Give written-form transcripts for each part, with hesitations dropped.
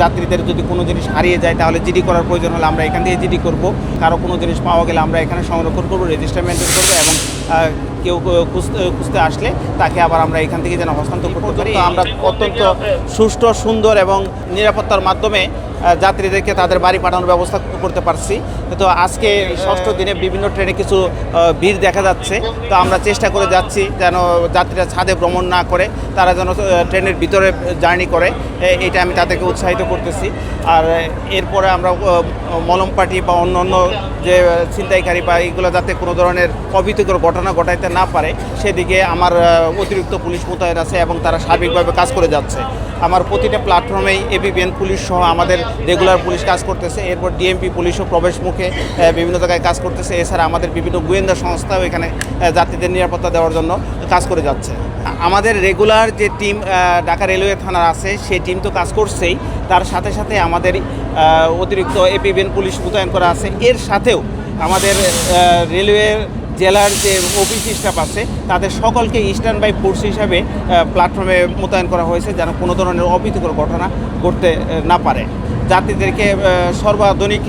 যাত্রীদের যদি কোনো জিনিস হারিয়ে যায় তাহলে জিডি করার প্রয়োজন হলে আমরা এখান থেকে জিডি করব। কারো কোনো জিনিস পাওয়া গেলে আমরা এখানে সংরক্ষণ করব, রেজিস্টার মেনটেন করবো এবং কেউ খুঁজতে আসলে তাকে আবার আমরা এখান থেকে যেন হস্তান্তর করতে পারি। তো আমরা অত্যন্ত সুষ্ঠু, সুন্দর এবং নিরাপত্তার মাধ্যমে যাত্রীদেরকে তাদের বাড়ি পাঠানোর ব্যবস্থা করতে পারছি। তো আজকে ষষ্ঠ দিনে বিভিন্ন ট্রেনে কিছু ভিড় দেখা যাচ্ছে। তো আমরা চেষ্টা করে যাচ্ছি যেন যাত্রীরা ছাদে ভ্রমণ না করে, তারা যেন ট্রেনের ভিতরে জার্নি করে, এটা আমি তাদেরকে উৎসাহিত করতেছি। আর এরপরে আমরা মলম পার্টি বা অন্য যে ছিনতাইকারী বা এইগুলো যাতে কোনো ধরনের অভীতিকর ঘটনা ঘটাইতে না পারে সেদিকে আমার অতিরিক্ত পুলিশ মোতায়েন আছে এবং তারা সার্বিকভাবে কাজ করে যাচ্ছে। আমার প্রতিটা প্ল্যাটফর্মেই এপিবিএন পুলিশ সহ আমাদের রেগুলার পুলিশ কাজ করতেছে। এরপর ডিএমপি পুলিশও প্রবেশ মুখে বিভিন্ন জায়গায় কাজ করতেছে। এছাড়া আমাদের বিভিন্ন গোয়েন্দা সংস্থাও এখানে যাত্রীদের নিরাপত্তা দেওয়ার জন্য কাজ করে যাচ্ছে। আমাদের রেগুলার যে টিম ঢাকা রেলওয়ে থানার আছে সেই টিম তো কাজ করছেই, তার সাথে সাথে আমাদের অতিরিক্ত এপিবিএন পুলিশ মোতায়েন করা আছে। এর সাথেও আমাদের রেলওয়ের জেলার যে অফিস স্টাফ আছে তাদের সকলকে স্ট্যান্ড বাই ফোর্স হিসাবে প্ল্যাটফর্মে মোতায়েন করা হয়েছে যেন কোনো ধরনের অপ্রীতিকর ঘটনা ঘটতে না পারে। যাত্রীদেরকে সর্বাধুনিক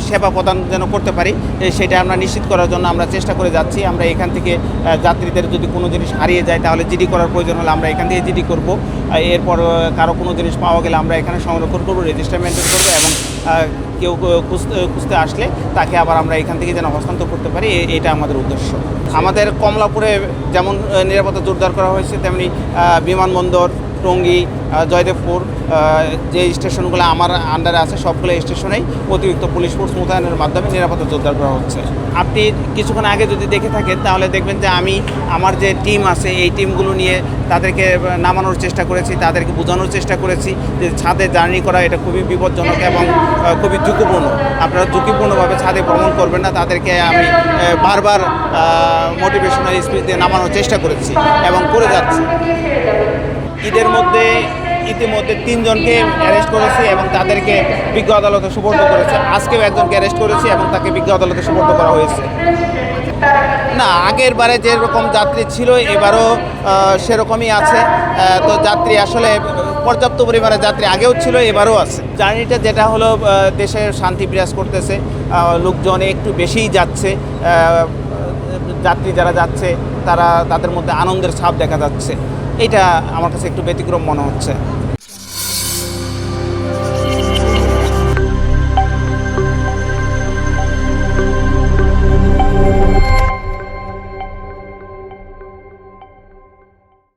সেবা প্রদান যেন করতে পারি সেটা আমরা নিশ্চিত করার জন্য আমরা চেষ্টা করে যাচ্ছি। আমরা এখান থেকে যাত্রীদের যদি কোনো জিনিস হারিয়ে যায় তাহলে জিডি করার প্রয়োজন হলে আমরা এখান থেকে জিডি করব। এরপর কারো কোনো জিনিস পাওয়া গেলে আমরা এখানে সংরক্ষণ করব, রেজিস্টার মেনটেন করবো এবং কেউ খুঁজতে আসলে তাকে আবার আমরা এখান থেকে যেন হস্তান্তর করতে পারি, এটা আমাদের উদ্দেশ্য। আমাদের কমলাপুরে যেমন নিরাপত্তা জোরদার করা হয়েছে তেমনি বিমানবন্দর, টঙ্গী, জয়দেবপুর যে স্টেশনগুলো আমার আন্ডারে আছে সবগুলো স্টেশনেই অতিরিক্ত পুলিশ ফোর্স মোতায়েনের মাধ্যমে নিরাপত্তা জোরদার করা হচ্ছে। আপনি কিছুক্ষণ আগে যদি দেখে থাকেন তাহলে দেখবেন যে আমি আমার যে টিম আছে এই টিমগুলো নিয়ে তাদেরকে নামানোর চেষ্টা করেছি, তাদেরকে বোঝানোর চেষ্টা করেছি যে ছাদে জার্নি করা এটা খুবই বিপজ্জনক এবং খুবই ঝুঁকিপূর্ণ। আপনারা ঝুঁকিপূর্ণভাবে ছাদে ভ্রমণ করবেন না, তাদেরকে আমি বারবার মোটিভেশনাল স্পিচ দিয়ে নামানোর চেষ্টা করেছি এবং করে যাচ্ছি। ঈদের মধ্যে ইতিমধ্যে 3 জনকে অ্যারেস্ট করেছি এবং তাদেরকে বিজ্ঞ আদালতে সুপর্দ করেছে। আজকেও একজনকে অ্যারেস্ট করেছি এবং তাকে বিজ্ঞ আদালতে সুপর্দ করা হয়েছে। না, আগের বারে যেরকম যাত্রী ছিল এবারও সেরকমই আছে। তো যাত্রী আসলে পর্যাপ্ত পরিমাণে যাত্রী আগেও ছিল, এবারও আছে। জার্নিটা যেটা হলো দেশে শান্তি বিরাজ করতেছে, লোকজন একটু বেশিই যাচ্ছে, যাত্রী যারা যাচ্ছে তাদের মধ্যে আনন্দের ছাপ দেখা যাচ্ছে। এটা আমার কাছে একটু ব্যতিক্রম মনে হচ্ছে।